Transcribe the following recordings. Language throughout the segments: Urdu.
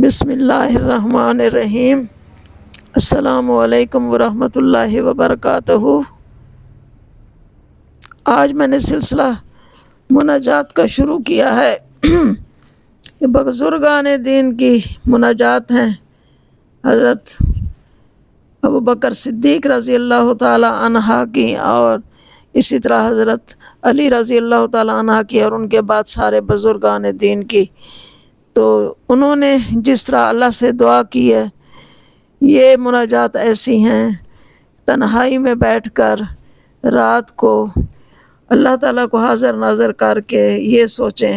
بسم اللہ الرحمن الرحیم۔ السلام علیکم ورحمۃ اللہ وبرکاتہ۔ آج میں نے سلسلہ مناجات کا شروع کیا ہے۔ یہ بزرگان دین کی مناجات ہیں۔ حضرت ابوبکر صدیق رضی اللہ تعالی عنہ کی، اور اسی طرح حضرت علی رضی اللہ تعالی عنہ کی، اور ان کے بعد سارے بزرگان دین کی۔ تو انہوں نے جس طرح اللہ سے دعا کی ہے، یہ مناجات ایسی ہیں، تنہائی میں بیٹھ کر رات کو اللہ تعالیٰ کو حاضر ناظر کر کے یہ سوچیں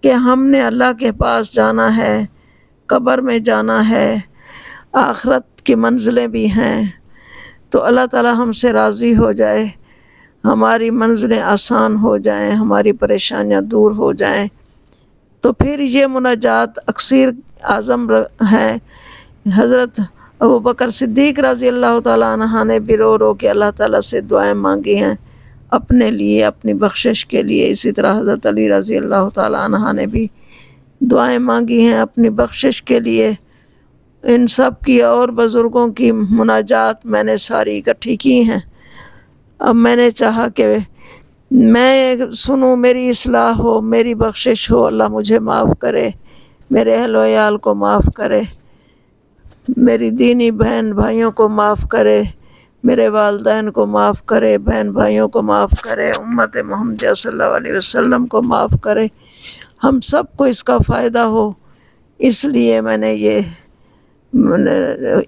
کہ ہم نے اللہ کے پاس جانا ہے، قبر میں جانا ہے، آخرت کی منزلیں بھی ہیں، تو اللہ تعالیٰ ہم سے راضی ہو جائے، ہماری منزلیں آسان ہو جائیں، ہماری پریشانیاں دور ہو جائیں۔ تو پھر یہ مناجات اکثر اعظم ہیں۔ حضرت ابوبکر صدیق رضی اللہ تعالیٰ عنہ نے بھی رو رو کے اللہ تعالیٰ سے دعائیں مانگی ہیں اپنے لیے، اپنی بخشش کے لیے۔ اسی طرح حضرت علی رضی اللہ تعالیٰ عنہ نے بھی دعائیں مانگی ہیں اپنی بخشش کے لیے۔ ان سب کی اور بزرگوں کی مناجات میں نے ساری اکٹھی کی ہیں۔ اب میں نے چاہا کہ میں سنوں، میری اصلاح ہو، میری بخشش ہو، اللہ مجھے معاف کرے، میرے اہل و عیال کو معاف کرے، میری دینی بہن بھائیوں کو معاف کرے، میرے والدین کو معاف کرے، بہن بھائیوں کو معاف کرے، امت محمدیہ صلی اللہ علیہ وسلم کو معاف کرے، ہم سب کو اس کا فائدہ ہو۔ اس لیے میں نے یہ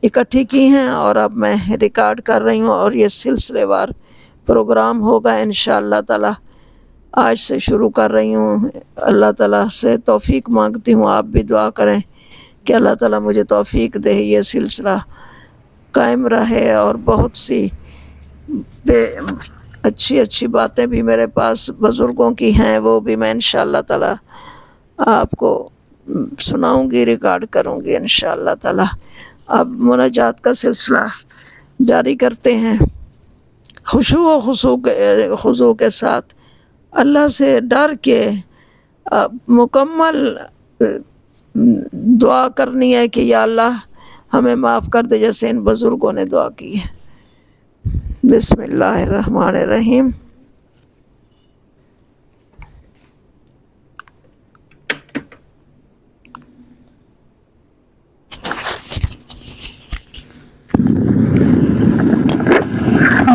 اکٹھی کی ہیں، اور اب میں ریکارڈ کر رہی ہوں، اور یہ سلسلے وار پروگرام ہوگا انشاءاللہ تعالی۔ آج سے شروع کر رہی ہوں۔ اللہ تعالیٰ سے توفیق مانگتی ہوں، آپ بھی دعا کریں کہ اللہ تعالیٰ مجھے توفیق دے، یہ سلسلہ قائم رہے، اور بہت سی اچھی باتیں بھی میرے پاس بزرگوں کی ہیں، وہ بھی میں انشاءاللہ تعالیٰ آپ کو سناؤں گی، ریکارڈ کروں گی انشاءاللہ تعالیٰ۔ اب مناجات کا سلسلہ جاری کرتے ہیں۔ خشوع و خضوع کے ساتھ اللہ سے ڈر کے مکمل دعا کرنی ہے کہ یا اللہ ہمیں معاف کر دے، جیسے ان بزرگوں نے دعا کی ہے۔ بسم اللہ الرحمن الرحیم۔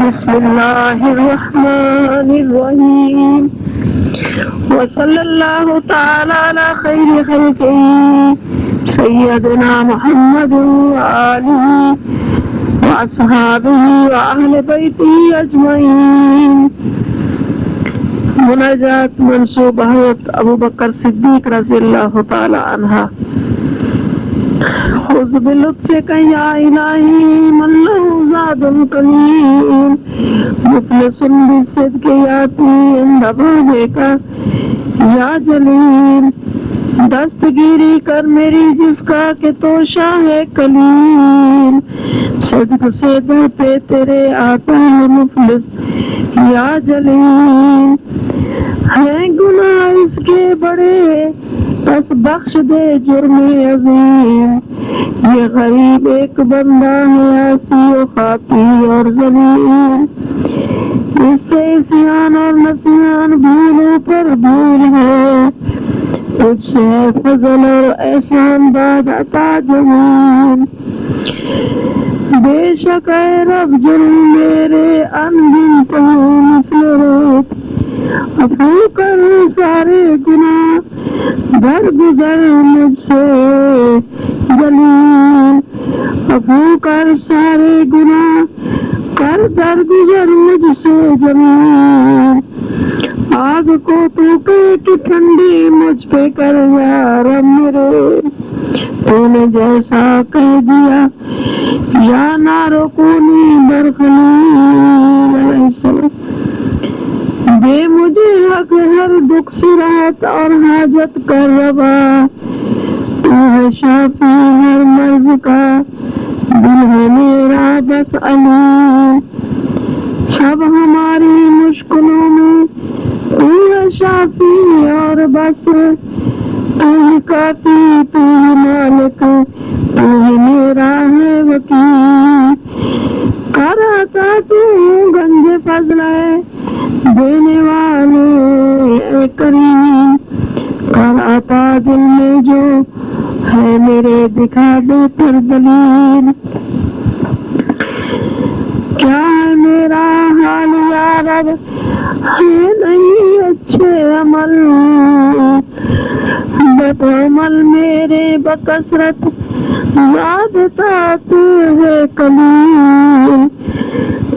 بسم اللہ الرحمن الرحیم۔ وصلی اللہ تعالی علی خیر خلقہ سیدنا محمد وآلہ واصحابہ واہل بیتہ اجمعین۔ مناجات منسوب حضرت ابوبکر صدیق رضی اللہ تعالی عنہ۔ خذ بلطفک یا الہی من له زاد قلیل، مفلس بالصدق یاتی عند بابک یا جلیل۔ دستگیری کر میری جس کا کہ توشہ ہے قلیل، صدق سے دو پہ تیرے آتا ہے مفلس یا جلیل۔ ہیں گناہ اس کے بڑے بس بخش دے جرم عظیم، یہ غریب ایک بندہ ہے عاصی و خاطی اور ذلیل، اس سے عصیان اور نسیان بھولوں پر بھول ہے، تجھ سے ہے فضل اور احسان بعد عطا جمیل۔ بے شک اے رب جرم میرے انگن تو مثل ریت، عفو کر سارے گناہ درگزر مجھ سے جلیل، عفو کر سارے گناہ کر درگزر مجھ سے جلیل۔ آگ کو تو پیٹ ٹھنڈی مجھ پہ کر یا رب میرے، تو نے جیسا کہہ دیا یا نارو کونی برخلیل علیہ السلام۔ دے مجھے حق ہر دکھ سے راحت اور حاجت کر روا، تو ہے شافی ہر مرض کا، دل ہے میرا بس علی، سب ہماری مشکلوں میں تو ہے شافی اور بس، تو ہی کافی تو ہی مالک ہے میرے دکھا دے پر دلیل، کیا ہے میرا حال یا رب، ہے نہیں اچھے عمل، بد عمل میرے بکثرت، یاد آتے ہے قلیل،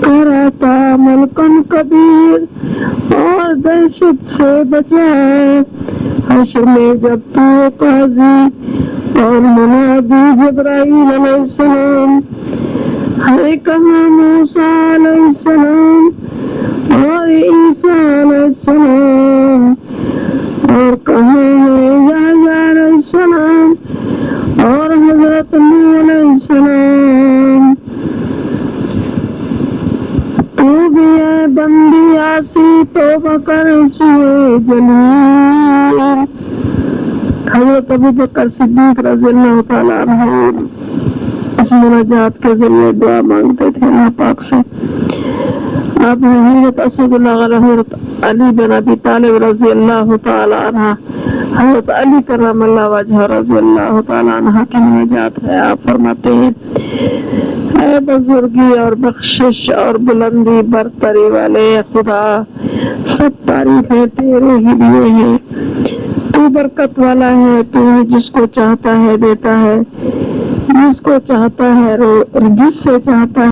کراتا عمل کم کبیر اور دہشت سے بچائے، حشر میں جب تو قاضی اور منادی جبرائیل علیہ السلام، ہے کہاں موسیٰ علیہ السلام اور عیسیٰ علیہ السلام، اور کہاں ہے یحییٰ علیہ السلام اور حضرت نوح علیہ السلام، تو بھی ہے بندی آسی توبہ کر سوئے جلیل۔ حضرت ابوبکر صدیق رضی اللہ تعالیٰ عنہ اس مناجات کے ذریعے دعا مانگتے تھے اللہ پاک سے۔ آپ نے حضرت اسد اللہ علیہ، حضرت علی بن ابی طالب رضی اللہ تعالیٰ عنہ، حضرت علی کرم اللہ وجہ رضی اللہ تعالیٰ عنہ کی مناجات ہے۔ آپ فرماتے ہیں، اے بزرگی اور بخشش اور بلندی برتری والے خدا، سب تعریفیں تیرے ہی لیے ہیں، تو برکت والا ہے، تو جس کو چاہتا ہے دیتا ہے، جس کو چاہتا ہے جس سے چاہتا ہے